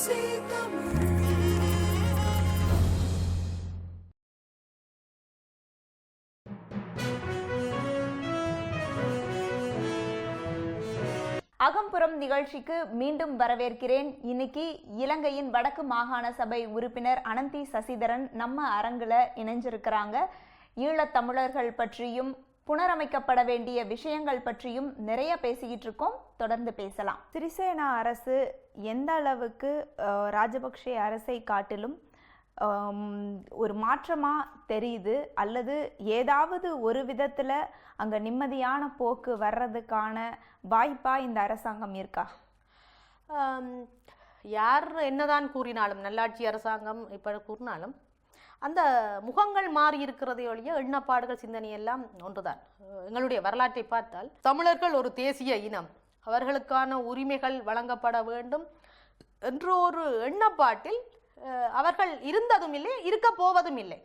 அகம்புறம் நிகழ்ச்சிக்கு மீண்டும் வரவேற்கிறேன். இன்னைக்கு இலங்கையின் வடக்கு மாகாண சபை உறுப்பினர் அனந்தி சசிதரன் நம்ம அரங்குல இணைஞ்சிருக்கிறாங்க. ஈழத்தமிழர்கள் பற்றியும் புனரமைக்கப்பட வேண்டிய விஷயங்கள் பற்றியும் நிறைய பேசிக்கிட்டு இருக்கோம். தொடர்ந்து பேசலாம். சிறிசேனா அரசு எந்த அளவுக்கு ராஜபக்ஷ அரசை காட்டிலும் ஒரு மாற்றமாக தெரியுது, அல்லது ஏதாவது ஒரு விதத்தில் அங்கே நிம்மதியான போக்கு வர்றதுக்கான வாய்ப்பாக இந்த அரசாங்கம் இருக்கா? யார் என்னதான் கூறினாலும், நல்லாட்சி அரசாங்கம் இப்போ கூறினாலும் அந்த முகங்கள் மாறி இருக்கிறதை ஒழிய எண்ணப்பாடுகள் சிந்தனையெல்லாம் ஒன்றுதான். எங்களுடைய வரலாற்றை பார்த்தால் தமிழர்கள் ஒரு தேசிய இனம், அவர்களுக்கான உரிமைகள் வழங்கப்பட வேண்டும் என்ற ஒரு எண்ணப்பாட்டில் அவர்கள் இருந்ததும் இல்லை, இருக்க போவதும் இல்லை.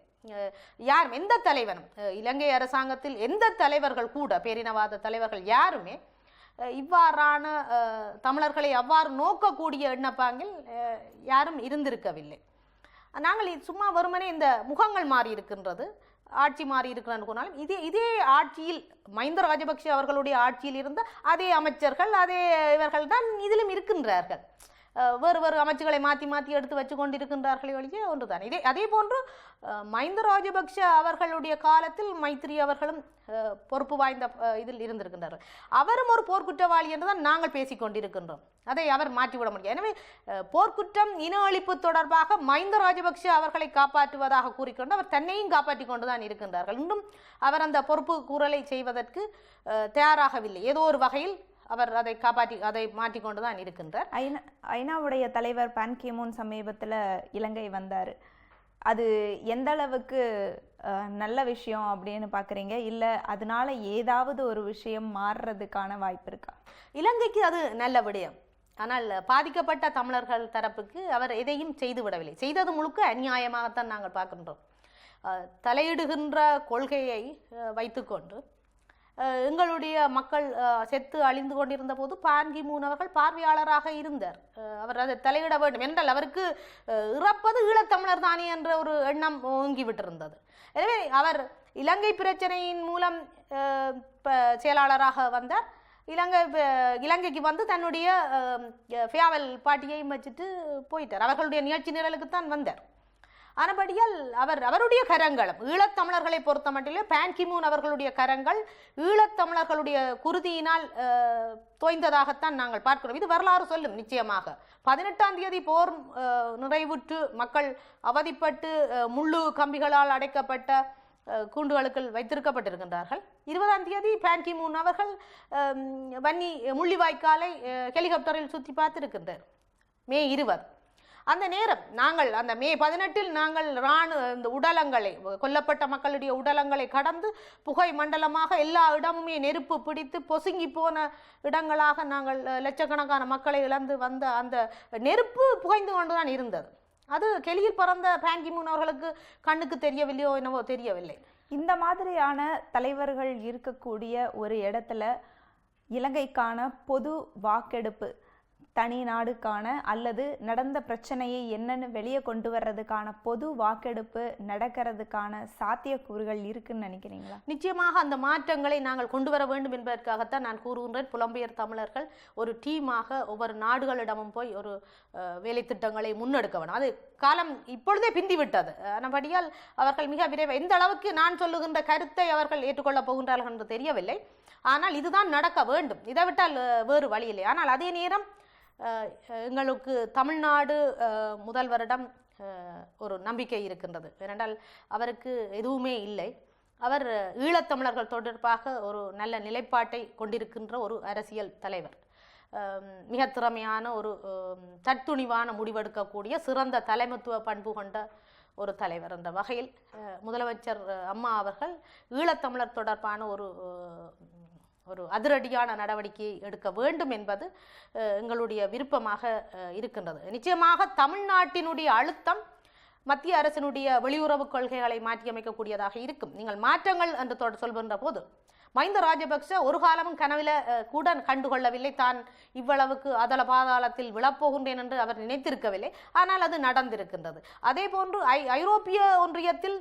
யாரும் எந்த தலைவனும், இலங்கை அரசாங்கத்தில் எந்த தலைவர்கள் கூட, பேரினவாத தலைவர்கள் யாருமே இவ்வாறான தமிழர்களை அவ்வாறு நோக்கக்கூடிய எண்ணப்பாங்கில் யாரும் இருந்திருக்கவில்லை. நாங்கள் சும்மா வெறுமனே இந்த முகங்கள் மாறி இருக்கின்றது, ஆட்சி மாறி இருக்கிறான்னு சொன்னாலும் இதே ஆட்சியில் மஹிந்த ராஜபக்ஷ அவர்களுடைய ஆட்சியில் இருந்த அதே அமைச்சர்கள், அதே இவர்கள் தான் இதிலும் இருக்கின்றார்கள். வேறு வேறு அமைச்சுகளை மாற்றி மாற்றி எடுத்து வச்சு கொண்டிருக்கின்றார்களே ஒழிய ஒன்றுதான். அதே போன்று மஹிந்த ராஜபக்ஷ அவர்களுடைய காலத்தில் மைத்திரி அவர்களும் பொறுப்பு வாய்ந்த இதில் இருந்திருக்கின்றார்கள். அவரும் ஒரு போர்க்குற்றவாளி என்றுதான் நாங்கள் பேசிக்கொண்டிருக்கின்றோம். அதை அவர் மாற்றிவிட முடியாது. எனவே போர்க்குற்றம், இன அழிப்பு தொடர்பாக மஹிந்த ராஜபக்ஷ அவர்களை காப்பாற்றுவதாக கூறிக்கொண்டு அவர் தன்னையும் காப்பாற்றி கொண்டுதான் இருக்கின்றார்கள். இன்னும் அவர் அந்த பொறுப்பு கூறலை செய்வதற்கு தயாராகவில்லை. ஏதோ ஒரு வகையில் அவர் அதை மாற்றிக்கொண்டுதான் இருக்கின்றார். ஐநாவுடைய தலைவர் பான் கி மூன் சமீபத்தில் இலங்கை வந்தார். அது எந்த அளவுக்கு நல்ல விஷயம் அப்படின்னு பார்க்குறீங்க? இல்லை அதனால ஏதாவது ஒரு விஷயம் மாறுறதுக்கான வாய்ப்பு இருக்கா? இலங்கைக்கு அது நல்ல விடயம். ஆனால் பாதிக்கப்பட்ட தமிழர்கள் தரப்புக்கு அவர் எதையும் செய்து விடவில்லை. செய்தது முழுக்க அநியாயமாகத்தான் நாங்கள் பார்க்கின்றோம். தலையிடுகின்ற கொள்கையை வைத்துக்கொண்டு எங்களுடைய மக்கள் செத்து அழிந்து கொண்டிருந்த போது பான் கி மூன் அவர்கள் பார்வையாளராக இருந்தார். அவர் அதை தலையிட வேண்டும் என்றால் அவருக்கு இறப்பது ஈழத்தமிழர் தானே என்ற ஒரு எண்ணம் ஓங்கிவிட்டிருந்தது. எனவே அவர் இலங்கை பிரச்சனையின் மூலம் செயலாளராக வந்தார். இலங்கைக்கு வந்து தன்னுடைய ஃபேவல் பாட்டியையும் வச்சுட்டு போயிட்டார். அவர்களுடைய நிகழ்ச்சி நிரலுக்குத்தான் வந்தார். ஆனபடியால் அவருடைய கரங்களும் ஈழத்தமிழர்களை பொறுத்த மட்டிலே பான் கி மூன் அவர்களுடைய கரங்கள் ஈழத்தமிழர்களுடைய குருதியினால் தோய்ந்ததாகத்தான் நாங்கள் பார்க்கிறோம். இது வரலாறு சொல்லும். நிச்சயமாக 18ஆம் தேதி போர் நிறைவுற்று மக்கள் அவதிப்பட்டு முள்ளு கம்பிகளால் அடைக்கப்பட்ட கூண்டுகளுக்குள் வைத்திருக்கப்பட்டிருக்கின்றார்கள். 20ஆம் தேதி பான் கி மூன் அவர்கள் வன்னி முள்ளிவாய்க்காலை ஹெலிகாப்டரில் சுற்றி பார்த்திருக்கின்றார். மே 20. அந்த நேரம் நாங்கள் அந்த மே 18 நாங்கள் இந்த உடலங்களை, கொல்லப்பட்ட மக்களுடைய உடலங்களை கடந்து புகை மண்டலமாக எல்லா இடமுமே நெருப்பு பிடித்து பொசுங்கி போன இடங்களாக நாங்கள் லட்சக்கணக்கான மக்களை இழந்து வந்த அந்த நெருப்பு புகைந்து கொண்டுதான் இருந்தது. அது கெளியில் பறந்த பான் கி மூன் அவர்களுக்கு கண்ணுக்கு தெரியவில்லையோ என்னவோ தெரியவில்லை. இந்த மாதிரியான தலைவர்கள் இருக்கக்கூடிய ஒரு இடத்துல இலங்கைக்கான பொது வாக்கெடுப்பு, தனி நாடுக்கான அல்லது நடந்த பிரச்சனையை என்னன்னு வெளியே கொண்டு வர்றதுக்கான பொது வாக்கெடுப்பு நடக்கிறதுக்கான சாத்தியக்கூறுகள் இருக்குன்னு நினைக்கிறீங்களா? நிச்சயமாக அந்த மாற்றங்களை நாங்கள் கொண்டு வர வேண்டும் என்பதற்காகத்தான் நான் கூறுகின்றேன். புலம்பெயர் தமிழர்கள் ஒரு டீமாக ஒவ்வொரு நாடுகளிடமும் போய் ஒரு வேலை திட்டங்களை முன்னெடுக்க வேண்டும். அது காலம் இப்பொழுதே பிந்திவிட்டது. ஆனபடியால் அவர்கள் மிக விரைவாக எந்த அளவுக்கு நான் சொல்லுகின்ற கருத்தை அவர்கள் ஏற்றுக்கொள்ளப் போகின்றார்கள் என்று தெரியவில்லை. ஆனால் இதுதான் நடக்க வேண்டும். இதை விட்டால் வேறு வழி இல்லை. ஆனால் அதே நேரம் எங்களுக்கு தமிழ்நாடு முதல்வரிடம் ஒரு நம்பிக்கை இருக்கின்றது. ஏனென்றால் அவருக்கு எதுவுமே இல்லை. அவர் ஈழத்தமிழர்கள் தொடர்பாக ஒரு நல்ல நிலைப்பாட்டை கொண்டிருக்கின்ற ஒரு அரசியல் தலைவர், மிக திறமையான ஒரு தற்துணிவான முடிவெடுக்கக்கூடிய சிறந்த தலைமைத்துவ பண்பு கொண்ட ஒரு தலைவர். என்ற வகையில் முதலமைச்சர் அம்மா அவர்கள் ஈழத்தமிழர் தொடர்பான ஒரு அதிரடியான நடவடிக்கையை எடுக்க வேண்டும் என்பது எங்களுடைய விருப்பமாக இருக்கின்றது. நிச்சயமாக தமிழ்நாட்டினுடைய அழுத்தம் மத்திய அரசினுடைய வெளியுறவு கொள்கைகளை மாற்றியமைக்கக்கூடியதாக இருக்கும். நீங்கள் மாற்றங்கள் என்று சொல்கின்ற போது மஹிந்த ராஜபக்ஷ ஒரு காலமும் கனவில கூட கண்டுகொள்ளவில்லை, தான் இவ்வளவுக்கு அதல பாதாளத்தில் விழப்போகின்றேன் என்று அவர் நினைத்திருக்கவில்லை. ஆனால் அது நடந்திருக்கின்றது. அதே போன்று ஐரோப்பிய ஒன்றியத்தில்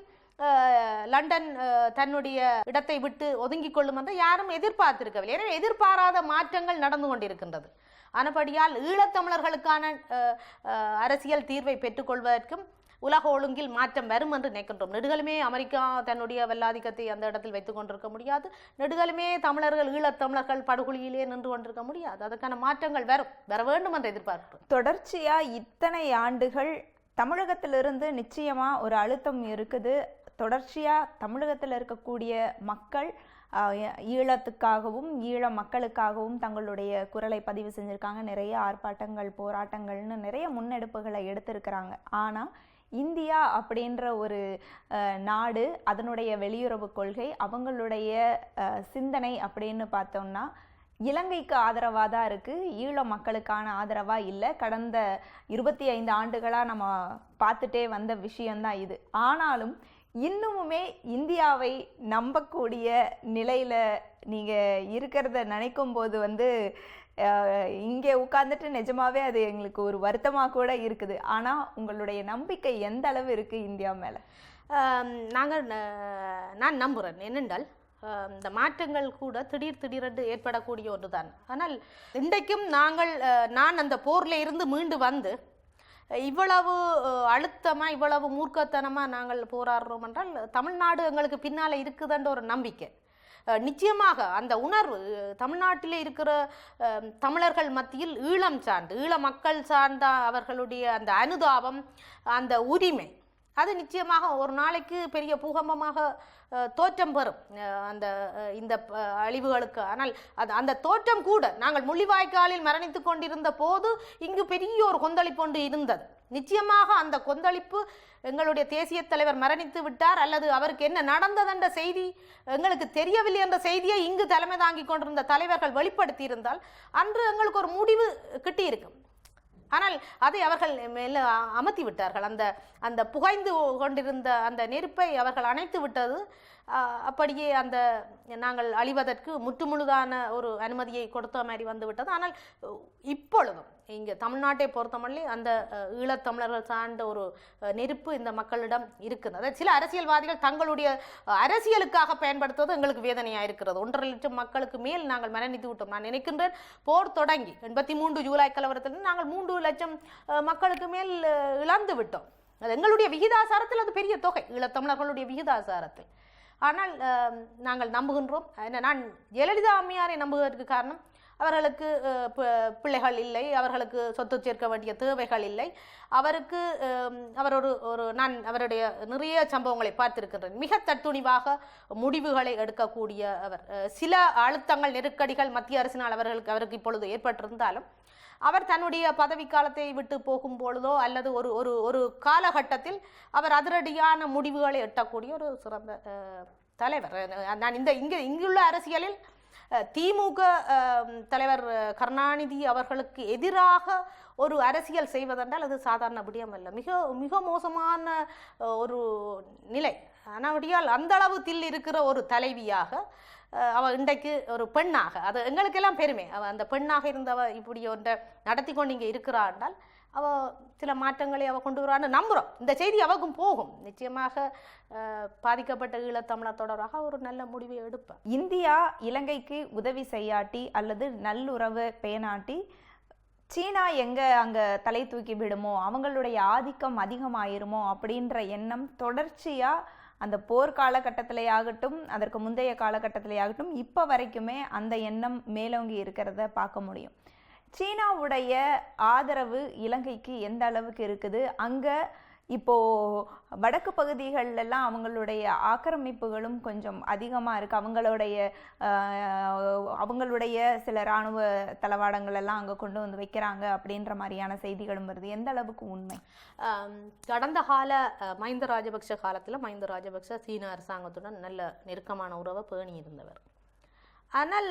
லண்டன் தன்னுடைய இடத்தை விட்டு ஒதுங்கிக் கொள்ளும் என்று யாரும் எதிர்பார்த்திருக்கவில்லை. எனவே எதிர்பாராத மாற்றங்கள் நடந்து கொண்டிருக்கின்றது. ஆனபடியால் ஈழத்தமிழர்களுக்கான அரசியல் தீர்வை பெற்றுக்கொள்வதற்கும் உலக ஒழுங்கில் மாற்றம் வரும் என்று நினைக்கின்றோம். நெடுகளுமே அமெரிக்கா தன்னுடைய வல்லாதிக்கத்தை அந்த இடத்தில் வைத்துக் கொண்டிருக்க முடியாது. நெடுகளுமே தமிழர்கள் ஈழத்தமிழர்கள் படுகொலியிலே நின்று கொண்டிருக்க முடியாது. அதற்கான மாற்றங்கள் வர வேண்டும் என்று எதிர்பார்க்கிறோம். தொடர்ச்சியா இத்தனை ஆண்டுகள் தமிழகத்திலிருந்து நிச்சயமா ஒரு அழுத்தம் இருக்குது. தொடர்ச்சியா தமிழகத்தில் இருக்கக்கூடிய மக்கள் ஈழத்துக்காகவும் ஈழ மக்களுக்காகவும் தங்களுடைய குரலை பதிவு செஞ்சுருக்காங்க. நிறைய ஆர்ப்பாட்டங்கள், போராட்டங்கள்னு நிறைய முன்னெடுப்புகளை எடுத்திருக்கிறாங்க. ஆனால் இந்தியா அப்படின்ற ஒரு நாடு, அதனுடைய வெளியுறவு கொள்கை, அவங்களுடைய சிந்தனை அப்படின்னு பார்த்தோம்னா இலங்கைக்கு ஆதரவாக தான் இருக்குது, ஈழ மக்களுக்கான ஆதரவாக இல்லை. கடந்த 25 ஆண்டுகளாக நம்ம பார்த்துட்டே வந்த விஷயந்தான் இது. ஆனாலும் இன்னுமுமே இந்தியாவை நம்பக்கூடிய நிலையில் நீங்கள் இருக்கிறத நினைக்கும் போது இங்கே உட்கார்ந்துட்டு நிஜமாவே அது எங்களுக்கு ஒரு வருத்தமாக கூட இருக்குது. ஆனால் உங்களுடைய நம்பிக்கை எந்த அளவு இருக்குது இந்தியா மேலே? நான் நம்புகிறேன். என்னென்றால் இந்த மாற்றங்கள் கூட திடீரென்று ஏற்படக்கூடிய ஒன்று தான். ஆனால் இன்றைக்கும் நான் அந்த போரில் இருந்து மீண்டு வந்து இவ்வளவு அழுத்தமாக இவ்வளவு மூர்க்கத்தனமாக நாங்கள் போராடுறோம் என்றால் தமிழ்நாடு எங்களுக்கு பின்னால் இருக்குதுன்ற ஒரு நம்பிக்கை. நிச்சயமாக அந்த உணர்வு தமிழ்நாட்டிலே இருக்கிற தமிழர்கள் மத்தியில் ஈழ மக்கள் சார்ந்த அவர்களுடைய அந்த அனுதாபம், அந்த உரிமை, அது நிச்சயமாக ஒரு நாளைக்கு பெரிய பூகம்பமாக தோற்றம் பெறும் இந்த அழிவுகளுக்கு. ஆனால் அந்த தோற்றம் கூட நாங்கள் முள்ளிவாய்க்காலில் மரணித்து கொண்டிருந்த போது இங்கு பெரிய ஒரு கொந்தளிப்பு ஒன்று இருந்தது. நிச்சயமாக அந்த கொந்தளிப்பு எங்களுடைய தேசிய தலைவர் மரணித்து விட்டார் அல்லது அவருக்கு என்ன நடந்ததென்ற செய்தி எங்களுக்கு தெரியவில்லை என்ற செய்தியை இங்கு தலைமை தாங்கி கொண்டிருந்த தலைவர்கள் வெளிப்படுத்தி இருந்தால் அன்று எங்களுக்கு ஒரு முடிவு கிட்டியிருக்கும். ஆனால் அதை அவர்கள் மேலே அமர்த்தி விட்டார்கள். அந்த புகைந்து கொண்டிருந்த அந்த நெருப்பை அவர்கள் அணைத்து விட்டது. அப்படியே நாங்கள் அழிவதற்கு முற்றுமுழுதான ஒரு அனுமதியை கொடுத்த மாதிரி வந்து விட்டது. ஆனால் இப்பொழுதும் இங்கே தமிழ்நாட்டை பொறுத்தமல்ல அந்த ஈழத்தமிழர்கள் சார்ந்த ஒரு நெருப்பு இந்த மக்களிடம் இருக்குது. அதாவது சில அரசியல்வாதிகள் தங்களுடைய அரசியலுக்காக பயன்படுத்துவது எங்களுக்கு வேதனையாக இருக்கிறது. 1.5 லட்சம் மக்களுக்கு மேல் நாங்கள் மரணித்து விட்டோம். நான் நினைக்கின்றேன் போர் தொடங்கி 83 ஜூலை கலவரத்தில் நாங்கள் 3 லட்சம் மக்களுக்கு மேல் இழந்து விட்டோம். அது எங்களுடைய விகிதாசாரத்தில் அது பெரிய தொகை, ஈழத்தமிழர்களுடைய விகிதாசாரத்தில். ஆனால் நாங்கள் நம்புகின்றோம். நான் ஜெயலலிதா அம்மையாரை நம்புவதற்கு காரணம் அவர்களுக்கு பிள்ளைகள் இல்லை, அவர்களுக்கு சொத்து சேர்க்க வேண்டிய தேவைகள் இல்லை. நான் அவருடைய நிறைய சம்பவங்களை பார்த்திருக்கின்றேன். மிக தத்துணிவாக முடிவுகளை எடுக்கக்கூடிய அவர். சில அழுத்தங்கள், நெருக்கடிகள் மத்திய அரசினால் அவருக்கு இப்பொழுது ஏற்பட்டிருந்தாலும் அவர் தன்னுடைய பதவி காலத்தை விட்டு போகும் பொழுதோ அல்லது ஒரு காலகட்டத்தில் அவர் அதிரடியான முடிவுகளை எட்டக்கூடிய ஒரு சிறந்த தலைவர். நான் இங்குள்ள அரசியலில் திமுக தலைவர் கருணாநிதி அவர்களுக்கு எதிராக ஒரு அரசியல் செய்வதென்றால் அது சாதாரண விடயம் அல்ல. மிக மிக மோசமான ஒரு நிலை. ஆனால் அந்த அளவுத்தில் இருக்கிற ஒரு தலைவியாக அவள் இன்றைக்கு ஒரு பெண்ணாக, அது எங்களுக்கெல்லாம் பெருமை. அவள் அந்த பெண்ணாக இருந்தவ இப்படி ஒன்றை நடத்தி கொண்டு இங்கே இருக்கிறாண்டால் அவள் சில மாற்றங்களை அவள் கொண்டு வரான்னு நம்புகிறோம். இந்த செய்தி அவக்கும் போகும். நிச்சயமாக பாதிக்கப்பட்ட ஈழத்தமிழர் தொடர்பாக ஒரு நல்ல முடிவை எடுப்பேன். இந்தியா இலங்கைக்கு உதவி செய்யாட்டி அல்லது நல்லுறவு பேணாட்டி சீனா அங்கே தலை தூக்கி விடுமோ, அவங்களுடைய ஆதிக்கம் அதிகமாயிருமோ அப்படின்ற எண்ணம் தொடர்ச்சியாக அந்த போர் காலகட்டத்திலேயாகட்டும் அதற்கு முந்தைய காலகட்டத்திலேயாகட்டும் இப்போ வரைக்குமே அந்த எண்ணம் மேலோங்கி இருக்கிறத பார்க்க முடியும். சீனாவுடைய ஆதரவு இலங்கைக்கு எந்த அளவுக்கு இருக்குது? அங்கே இப்போது வடக்கு பகுதிகளெல்லாம் அவங்களுடைய ஆக்கிரமிப்புகளும் கொஞ்சம் அதிகமாக இருக்குது. அவங்களுடைய சில இராணுவ தளவாடங்கள் எல்லாம் அங்கே கொண்டு வந்து வைக்கிறாங்க அப்படின்ற மாதிரியான செய்திகளும் வருது. எந்த அளவுக்கு உண்மை? கடந்த கால மஹிந்த ராஜபக்ஷ காலத்தில் மஹிந்த ராஜபக்ஷ சீன அரசாங்கத்துடன் நல்ல நெருக்கமான உறவை பேணி இருந்தவர். ஆனால்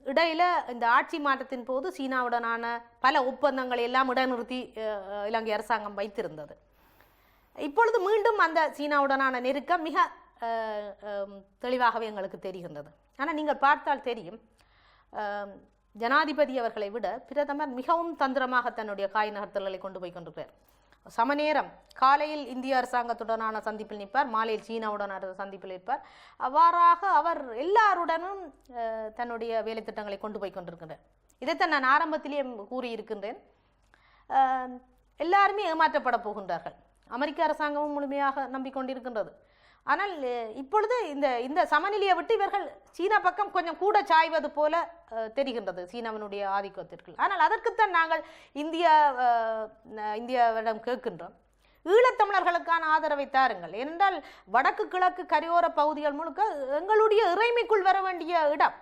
இடையில இந்த ஆட்சி மாற்றத்தின் போது சீனாவுடனான பல ஒப்பந்தங்களை எல்லாம் இடைநிறுத்தி இலங்கை அரசாங்கம் வைத்திருந்தது. இப்பொழுது மீண்டும் அந்த சீனாவுடனான நெருக்கம் மிக தெளிவாகவே எங்களுக்கு தெரிகின்றது. ஆனால் நீங்கள் பார்த்தால் தெரியும், ஜனாதிபதி அவர்களை விட பிரதமர் மிகவும் தந்திரமாக தன்னுடைய காய் நகர்த்தல்களை கொண்டு போய் கொண்டிருக்கிறார். சமநேரம் காலையில் இந்திய அரசாங்கத்துடனான சந்திப்பில் நிற்பார், மாலையில் சீனாவுடனான சந்திப்பில் இருப்பார். அவ்வாறாக அவர் எல்லாருடனும் தன்னுடைய வேலை திட்டங்களை கொண்டு போய் கொண்டிருக்கின்றார். இதைத்தான் நான் ஆரம்பத்திலேயே கூறியிருக்கின்றேன். எல்லாருமே ஏமாற்றப்பட போகின்றார்கள். அமெரிக்க அரசாங்கமும் முழுமையாக நம்பிக்கொண்டிருக்கின்றது. ஆனால் இப்பொழுது இந்த சமநிலையை விட்டு இவர்கள் சீனா பக்கம் கொஞ்சம் கூட சாய்வது போல தெரிகின்றது, சீனாவினுடைய ஆதிக்கத்திற்கு. ஆனால் அதற்குத்தான் நாங்கள் இந்தியாவிடம் கேட்கின்றோம், ஈழத்தமிழர்களுக்கான ஆதரவை தாருங்கள். ஏனென்றால் வடக்கு கிழக்கு கரையோர பகுதிகள் முழுக்க எங்களுடைய இறைமைக்குள் வர வேண்டிய இடம்,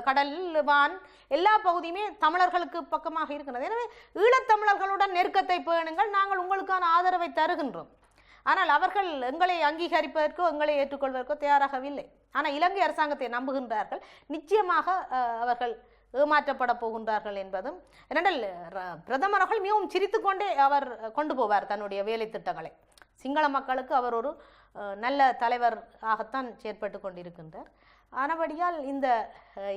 கடல் வான் எல்லா பகுதியுமே தமிழர்களுக்கு பக்கமாக இருக்கின்றது. எனவே ஈழத்தமிழர்களுடன் நெருக்கத்தை பேணுங்கள், நாங்கள் உங்களுக்கான ஆதரவை தருகின்றோம். ஆனால் அவர்கள் எங்களை அங்கீகரிப்பதற்கோ எங்களை ஏற்றுக்கொள்வதற்கோ தயாராகவில்லை. ஆனால் இலங்கை அரசாங்கத்தை நம்புகின்றார்கள். நிச்சயமாக அவர்கள் ஏமாற்றப்பட போகின்றார்கள் என்பதும், ஏனென்றால் பிரதமர் அவர்கள் மிகவும் சிரித்து கொண்டே அவர் கொண்டு போவார் தன்னுடைய வேலை திட்டங்களை. சிங்கள மக்களுக்கு அவர் ஒரு நல்ல தலைவராகத்தான் செயற்பட்டு கொண்டிருக்கின்றார். ஆனபடியால்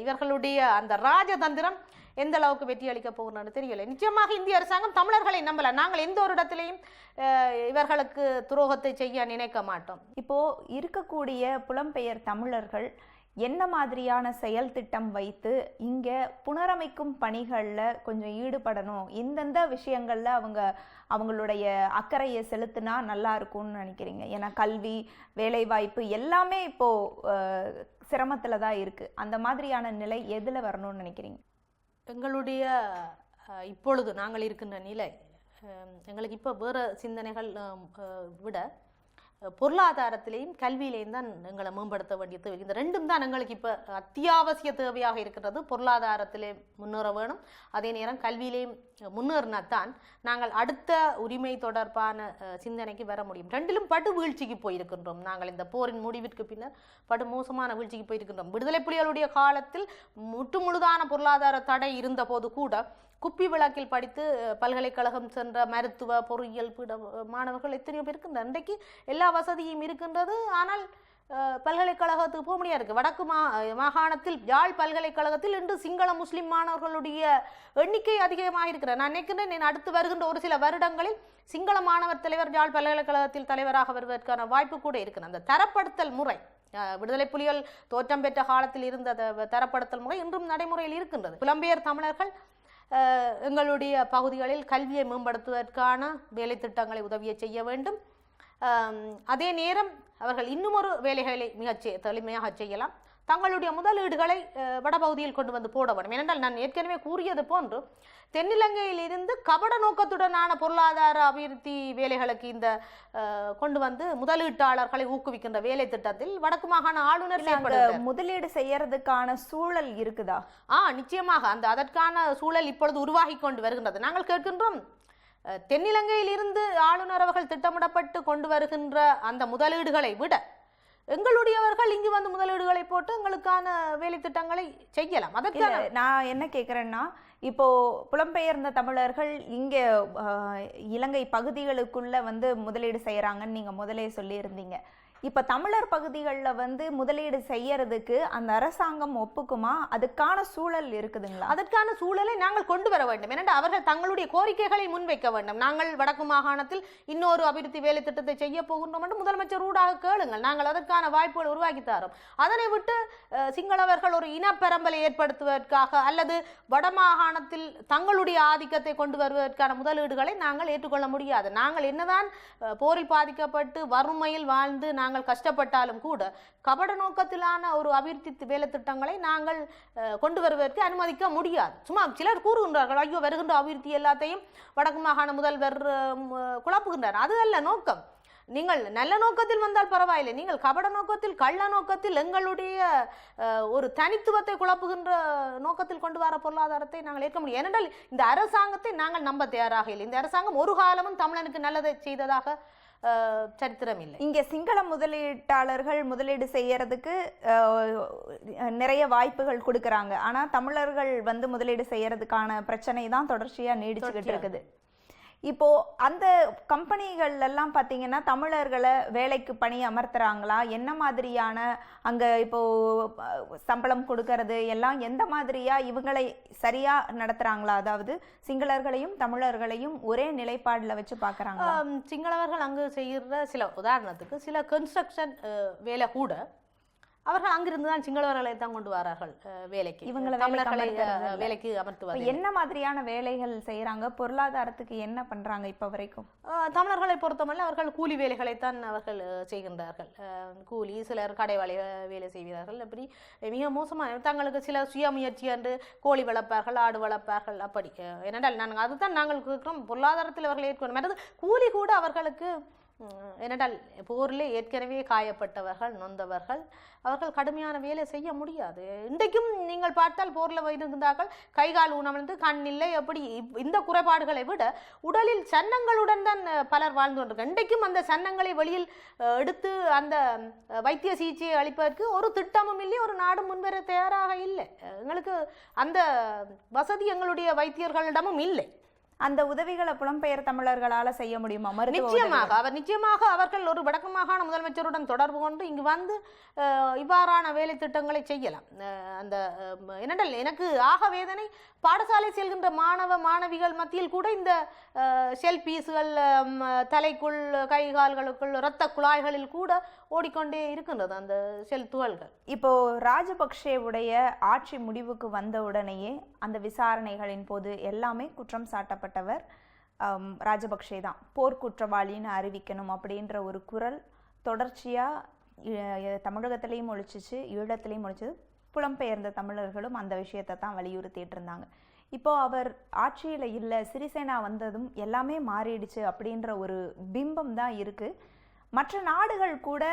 இவர்களுடைய அந்த ராஜதந்திரம் எந்த அளவுக்கு வெற்றி அளிக்க போகிறான்னு தெரியலை. நிச்சயமாக இந்திய அரசாங்கம் தமிழர்களை நம்பல. நாங்கள் எந்த ஒரு இடத்திலையும் இவர்களுக்கு துரோகத்தை செய்ய நினைக்க மாட்டோம். இப்போ இருக்கக்கூடிய புலம்பெயர் தமிழர்கள் என்ன மாதிரியான செயல் திட்டம் வைத்து இங்கே புனரமைக்கும் பணிகளில் கொஞ்சம் ஈடுபடணும், எந்தெந்த விஷயங்களில் அவங்களுடைய அக்கறையை செலுத்தினா நல்லா இருக்கும்னு நினைக்கிறீங்க? ஏன்னா கல்வி, வேலைவாய்ப்பு எல்லாமே இப்போது சிரமத்தில் தான் இருக்குது. அந்த மாதிரியான நிலை எதில் வரணும்னு நினைக்கிறீங்க? எங்களுடைய இப்பொழுது நாங்கள் இருக்கின்ற நிலை, எங்களுக்கு இப்போ வேறு சிந்தனைகள் விட பொருளாதாரத்திலேயும் கல்வியிலேயும் தான் எங்களை மேம்படுத்த வேண்டிய தேவை. இந்த ரெண்டும் தான் எங்களுக்கு இப்போ அத்தியாவசிய தேவையாக இருக்கிறது. பொருளாதாரத்திலே முன்னேற வேணும், அதே நேரம் கல்வியிலேயும் முன்னேறினாத்தான் நாங்கள் அடுத்த உரிமை தொடர்பான சிந்தனைக்கு வர முடியும். ரெண்டிலும் படு வீழ்ச்சிக்கு போயிருக்கின்றோம். நாங்கள் இந்த போரின் முடிவிற்கு பின்னர் படு மோசமான வீழ்ச்சிக்கு போயிருக்கின்றோம். விடுதலை புலிகளுடைய காலத்தில் முற்றுமுழுதான பொருளாதார தடை இருந்த போது கூட குப்பி விளக்கில் படித்து பல்கலைக்கழகம் சென்ற மருத்துவ பொறியியல் மாணவர்கள் எத்தனையோ பேர் இருக்கின்றனர். இன்றைக்கு எல்லா வசதியும் இருக்கின்றது, ஆனால் பல்கலைக்கழகத்துக்கு போக முடியாது இருக்கு. வடக்கு மாகாணத்தில் யாழ் பல்கலைக்கழகத்தில் இன்று சிங்கள முஸ்லிம் மாணவர்களுடைய எண்ணிக்கை அதிகமாக இருக்கிறது. நான் நினைக்கின்றேன் அடுத்து வருகின்ற ஒரு சில வருடங்களில் சிங்கள மாணவர் தலைவர் யாழ் பல்கலைக்கழகத்தில் தலைவராக வருவதற்கான வாய்ப்பு கூட இருக்கிறது. அந்த தரப்படுத்தல் முறை, விடுதலை புலிகள் தோற்றம் பெற்ற காலத்தில் இருந்த தரப்படுத்தல் முறை இன்றும் நடைமுறையில் இருக்கின்றது. புலம்பெயர் தமிழர்கள் எங்களுடைய பகுதிகளில் கல்வியை மேம்படுத்துவதற்கான வேலை திட்டங்களை உதவியை செய்ய வேண்டும். அதே நேரம் அவர்கள் இன்னும் ஒரு வேலைகளை எளிமையாக செய்யலாம். தங்களுடைய முதலீடுகளை வடபகுதியில் கொண்டு வந்து போட வேண்டும். ஏனென்றால் நான் ஏற்கனவே கூறியது போன்று தென்னிலங்கையில் இருந்து கபட நோக்கத்துடனான பொருளாதார அபிவிருத்தி வேலைகளுக்கு இந்த கொண்டு வந்து முதலீட்டாளர்களை ஊக்குவிக்கின்ற வேலை திட்டத்தில் வடக்கு மாகாண ஆளுநர் முதலீடு செய்யறதுக்கான சூழல் இருக்குதா? நிச்சயமாக அதற்கான சூழல் இப்பொழுது உருவாகி கொண்டு வருகின்றது. நாங்கள் கேட்கின்றோம், தென்னிலங்கையில் இருந்து ஆளுநர் அவர்கள் திட்டமிடப்பட்டு கொண்டு வருகின்ற அந்த முதலீடுகளை விட எங்களுடையவர்கள் இங்கு வந்து முதலீடுகளை போட்டு எங்களுக்கான வேலை திட்டங்களை செய்யலாம். அதற்கு நான் என்ன கேட்குறேன்னா, இப்போ புலம்பெயர்ந்த தமிழர்கள் இங்கே இலங்கை பகுதிகளுக்குள்ள வந்து முதலீடு செய்யறாங்கன்னு நீங்க முதலே சொல்லியிருந்தீங்க. இப்போ தமிழர் பகுதிகளில் வந்து முதலீடு செய்யறதுக்கு அந்த அரசாங்கம் ஒப்புக்குமா? அதுக்கான சூழல் இருக்குதுங்களா? அதற்கான சூழலை நாங்கள் கொண்டு வர வேண்டும். ஏனென்றால் அவர்கள் தங்களுடைய கோரிக்கைகளை முன்வைக்க வேண்டும். நாங்கள் வடக்கு மாகாணத்தில் இன்னொரு அபிவிருத்தி வேலை திட்டத்தை செய்ய போகின்றோம் என்று முதலமைச்சர் ஊடாக கேளுங்கள், நாங்கள் அதற்கான வாய்ப்புகள் உருவாக்கி தரோம். அதனை விட்டு சிங்களவர்கள் ஒரு இனப்பெரம்பலை ஏற்படுத்துவதற்காக அல்லது வடமாகாணத்தில் தங்களுடைய ஆதிக்கத்தை கொண்டு வருவதற்கான முதலீடுகளை நாங்கள் ஏற்றுக்கொள்ள முடியாது. நாங்கள் என்னதான் போரில் பாதிக்கப்பட்டு வறுமையில் வாழ்ந்து நாங்கள் கஷ்டப்பட்டாலும் கூட கபட நோக்கத்திலான ஒரு அபிவிருத்தி வேலை திட்டங்களை நாங்கள் கொண்டு வருவதற்கு அனுமதிக்க முடியாது. சும்மா சிலர் கூறுகின்றார்கள், ஐயோ வருகின்ற அபிவிருத்தி எல்லாத்தையும் வடக்கு மாகாண முதல்வர் குழப்புகின்றார். அது அல்ல நோக்கம். நீங்கள் நல்ல நோக்கத்தில் வந்தால் பரவாயில்லை, நீங்கள் கபட நோக்கத்தில் கள்ள நோக்கத்தில் எங்களுடைய ஒரு தனித்துவத்தை குழப்புகின்ற நோக்கத்தில் கொண்டு வர பொருளாதாரத்தை நாங்கள் ஏற்க முடியும். ஏனென்றால் இந்த அரசாங்கத்தை நாங்கள் நம்ப தயாராக இல்லை. இந்த அரசாங்கம் ஒரு காலமும் தமிழனுக்கு நல்லதை செய்ததாக சரித்திரம் இல்லை. இங்கே சிங்கள முதலீட்டாளர்கள் முதலீடு செய்யறதுக்கு நிறைய வாய்ப்புகள் கொடுக்குறாங்க. ஆனால் தமிழர்கள் வந்து முதலீடு செய்யறதுக்கான பிரச்சனை தான் தொடர்ச்சியாக நீடிச்சுக்கிட்டு இருக்குது. இப்போ அந்த கம்பெனிகள் எல்லாம் பார்த்தீங்கன்னா தமிழர்களை வேலைக்கு பணி அமர்த்துறாங்களா? என்ன மாதிரியான அங்க இப்போ சம்பளம் கொடுக்கறது எல்லாம் எந்த மாதிரியா இவங்களை சரியா நடத்துறாங்களா? அதாவது சிங்களர்களையும் தமிழர்களையும் ஒரே நிலைப்பாடுல வச்சு பார்க்கறாங்களா? சிங்களவர்கள் அங்கு செய்கிற சில உதாரணத்துக்கு சில கன்ஸ்ட்ரக்ஷன் வேலை கூட அவர்கள் அங்கிருந்து தான் சிங்களவர்களை தான் கொண்டு வரார்கள் வேலைக்கு. இவங்களை தமிழர்களை வேலைக்கு அமர்த்துவார்கள். என்ன மாதிரியான வேலைகள் செய்யறாங்க? பொருளாதாரத்துக்கு என்ன பண்றாங்க இப்ப வரைக்கும்? தமிழர்களை பொறுத்தமல்ல அவர்கள் கூலி வேலைகளைத்தான் அவர்கள் செய்கின்றார்கள். கூலி, சிலர் கடை வேலை செய்கிறார்கள். அப்படி மிக மோசமாக தங்களுக்கு சில சுயமுயற்சி என்று கோழி வளர்ப்பார்கள், ஆடு வளர்ப்பார்கள். அப்படி ஏனென்றால் நாங்கள் அதுதான் நாங்கள் கேட்கிறோம். பொருளாதாரத்தில் அவர்கள் ஏற்கனவே மற்றது கூலி கூட அவர்களுக்கு ஏனென்றால் போரிலே ஏற்கனவே காயப்பட்டவர்கள், நொந்தவர்கள், அவர்கள் கடுமையான வேலை செய்ய முடியாது. இன்றைக்கும் நீங்கள் பார்த்தால் போரில் இருந்தார்கள், கை கால் ஊனமிருந்து கண் இல்லை. அப்படி இந்த குறைபாடுகளை விட உடலில் சன்னங்களுடன் தான் பலர் வாழ்ந்து கொண்டிருக்க. இன்றைக்கும் அந்த சன்னங்களை வெளியில் எடுத்து அந்த வைத்திய சிகிச்சையை அளிப்பதற்கு ஒரு திட்டமும் இல்லை, ஒரு நாடும் முன்வர தயாராக இல்லை. எங்களுக்கு அந்த வசதி எங்களுடைய வைத்தியர்களிடமும் இல்லை. அந்த உதவிகளை புலம்பெயர் தமிழர்களால செய்ய முடியுமா? நிச்சயமாக அவர்கள் ஒரு வடக்கு மாகாண முதலமைச்சருடன் தொடர்பு கொண்டு இங்கு வந்து இவ்வாறான வேலை திட்டங்களை செய்யலாம். அந்த என்னென்றால் எனக்கு ஆக வேதனை, பாடசாலை செல்கின்ற மாணவ மாணவிகள் மத்தியில் கூட இந்த ஷெல் பீஸுகள் தலைக்குள், கை கால்களுக்குள், இரத்த குழாய்களில் கூட ஓடிக்கொண்டே இருக்கின்றது அந்த ஷெல் துகள்கள். இப்போ ராஜபக்சேவுடைய ஆட்சி முடிவுக்கு வந்த உடனேயே அந்த விசாரணைகளின் போது எல்லாமே குற்றம் சாட்டப்பட்டவர் ராஜபக்சே தான். போர்க்குற்றவாளின்னு அறிவிக்கணும் அப்படின்ற ஒரு குரல் தொடர்ச்சியா தமிழகத்திலையும் ஒழிச்சிச்சு, ஈழத்திலையும் ஒழிச்சது. புலம்பெயர்ந்த தமிழர்களும் அந்த விஷயத்தை தான் வலியுறுத்திட்டு இருந்தாங்க. இப்போ அவர் ஆட்சியில் இல்லை, சிறிசேனா வந்ததும் எல்லாமே மாறிடுச்சு அப்படின்ற ஒரு பிம்பம் தான் இருக்கு. மற்ற நாடுகள் கூட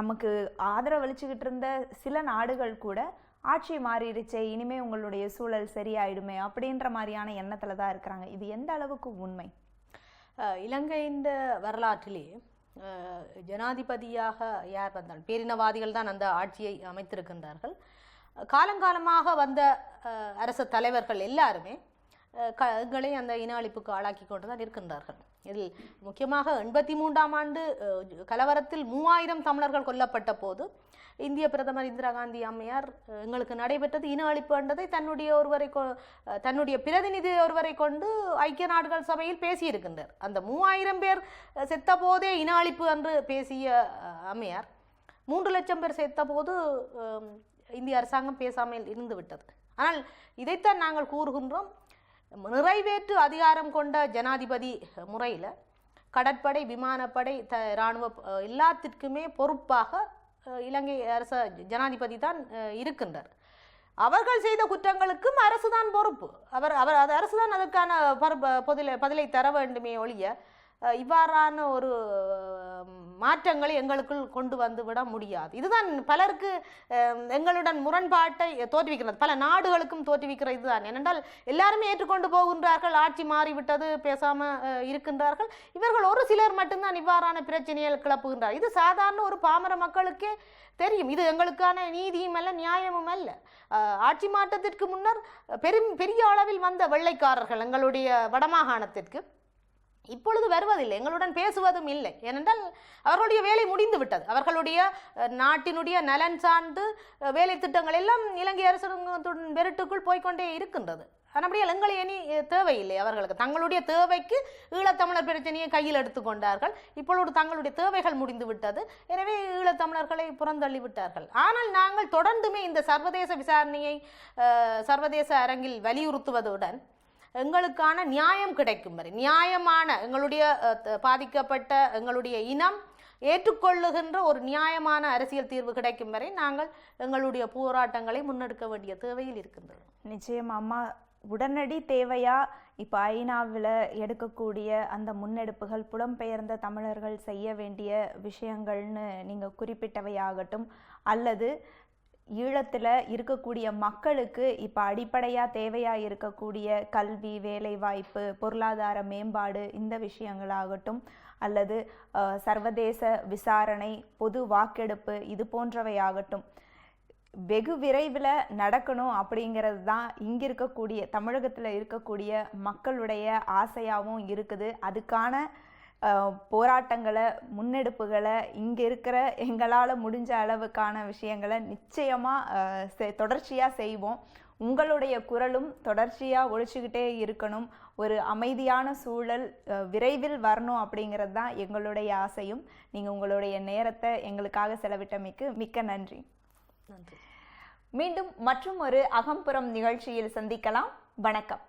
நமக்கு ஆதரவளிச்சுக்கிட்டு இருந்த சில நாடுகள் கூட ஆட்சி மாறிடுச்சே, இனிமே உங்களுடைய சூழல் சரியாயிடுமே அப்படின்ற மாதிரியான எண்ணத்துல தான் இருக்கிறாங்க. இது எந்த அளவுக்கு உண்மை? இலங்கையின் வரலாற்றிலே ஜனாதிபதியாக யார் வந்தால் பேரினவாதிகள் தான் அந்த ஆட்சியை அமைத்திருக்கின்றார்கள். காலங்காலமாக வந்த அரச தலைவர்கள் எல்லாருமே எங்களை அந்த இன அழிப்புக்கு ஆளாக்கி கொண்டு தான் இருக்கின்றார்கள். இதில் முக்கியமாக 83ஆம் ஆண்டு கலவரத்தில் 3000 தமிழர்கள் கொல்லப்பட்ட போது இந்திய பிரதமர் இந்திரா காந்தி அம்மையார் எங்களுக்கு நடைபெற்றது இன அழிப்பு என்றதை தன்னுடைய பிரதிநிதி ஒருவரை கொண்டு ஐக்கிய நாடுகள் சபையில் பேசியிருக்கின்றார். அந்த 3000 பேர் செத்த போதே இன அழிப்பு என்று பேசிய அம்மையார் 3 லட்சம் பேர் செத்த போது இந்திய அரசாங்கம் பேசாமல் இருந்து விட்டது. ஆனால் இதைத்தான் நாங்கள் கூறுகின்றோம். நிறைவேற்று அதிகாரம் கொண்ட ஜனாதிபதி முறையில் கடற்படை, விமானப்படை, இராணுவ எல்லாத்திற்குமே பொறுப்பாக இலங்கை அரச ஜனாதிபதி தான் இருக்கின்றார். அவர்கள் செய்த குற்றங்களுக்கும் அரசு தான் பொறுப்பு. அரசு தான் அதற்கான பதிலை தர வேண்டுமே ஒழிய இவ்வாறான ஒரு மாற்றங்களை எங்களுக்குள் கொண்டு வந்து விட முடியாது. இதுதான் பலருக்கு எங்களுடன் முரண்பாட்டை தோற்றுவிக்கிறது, பல நாடுகளுக்கும் தோற்றுவிக்கிற இதுதான். ஏனென்றால் எல்லாருமே ஏற்றுக்கொண்டு போகின்றார்கள், ஆட்சி மாறிவிட்டது, பேசாம இருக்கின்றார்கள். இவர்கள் ஒரு சிலர் மட்டும்தான் இவ்வாறான பிரச்சனைகள் கிளப்புகின்றார். இது சாதாரண ஒரு பாமர மக்களுக்கே தெரியும். இது எங்களுக்கான நீதியும் அல்ல, நியாயமும் அல்ல. ஆட்சி மாற்றத்திற்கு முன்னர் பெரிய அளவில் வந்த வெள்ளைக்காரர்கள் எங்களுடைய வடமாகாணத்திற்கு இப்பொழுது வருவதில்லை, எங்களுடன் பேசுவதும் இல்லை. ஏனென்றால் அவர்களுடைய வேலை முடிந்து விட்டது. அவர்களுடைய நாட்டினுடைய நலன் சார்ந்து வேலை திட்டங்கள் எல்லாம் இலங்கை அரசாங்கத்துடன் வெறுட்டுக்குள் போய்கொண்டே இருக்கின்றது. அப்படியே எங்களை இனி தேவையில்லை. அவர்களுக்கு தங்களுடைய தேவைக்கு ஈழத்தமிழர் பிரச்சனையை கையில் எடுத்துக்கொண்டார்கள். இப்பொழுது தங்களுடைய தேவைகள் முடிந்து விட்டது. எனவே ஈழத்தமிழர்களை புறந்தள்ளி விட்டார்கள். ஆனால் நாங்கள் தொடர்ந்துமே இந்த சர்வதேச விசாரணையை சர்வதேச அரங்கில் வலியுறுத்துவதுடன் எங்களுக்கான நியாயம் கிடைக்கும் வரை, நியாயமான எங்களுடைய பாதிக்கப்பட்ட எங்களுடைய இனம் ஏற்றுக்கொள்ளுகின்ற ஒரு நியாயமான அரசியல் தீர்வு கிடைக்கும் வரை நாங்கள் எங்களுடைய போராட்டங்களை முன்னெடுக்க வேண்டிய தேவையில் இருக்கின்றது. நிச்சயமாம்மா. உடனடி தேவையா இப்போ ஐநாவில் எடுக்கக்கூடிய அந்த முன்னெடுப்புகள், புலம்பெயர்ந்த தமிழர்கள் செய்ய வேண்டிய விஷயங்கள்னு நீங்கள் குறிப்பிட்டவையாகட்டும், அல்லது ஈழத்தில் இருக்கக்கூடிய மக்களுக்கு இப்போ அடிப்படையாக தேவையாக இருக்கக்கூடிய கல்வி, வேலைவாய்ப்பு, பொருளாதார மேம்பாடு, இந்த விஷயங்களாகட்டும், அல்லது சர்வதேச விசாரணை, பொது வாக்கெடுப்பு, இது போன்றவையாகட்டும், வெகு விரைவில் நடக்கணும் அப்படிங்கிறது தான் இங்கே இருக்கக்கூடிய தமிழகத்தில் இருக்கக்கூடிய மக்களுடைய ஆசையாகவும் இருக்குது. அதுக்கான போராட்டங்களை முன்னெடுப்புகளை இங்கே இருக்கிற எங்களால் முடிஞ்ச அளவுக்கான விஷயங்களை நிச்சயமாக தொடர்ச்சியாக செய்வோம். உங்களுடைய குரலும் தொடர்ச்சியாக ஒழிச்சுக்கிட்டே இருக்கணும். ஒரு அமைதியான சூழல் விரைவில் வரணும் அப்படிங்கிறது தான் எங்களுடைய ஆசையும். நீங்கள் உங்களுடைய நேரத்தை எங்களுக்காக செலவிட்டமைக்கு மிக்க நன்றி. நன்றி. மீண்டும் மற்றும் ஒரு அகம்புறம் நிகழ்ச்சியில் சந்திக்கலாம். வணக்கம்.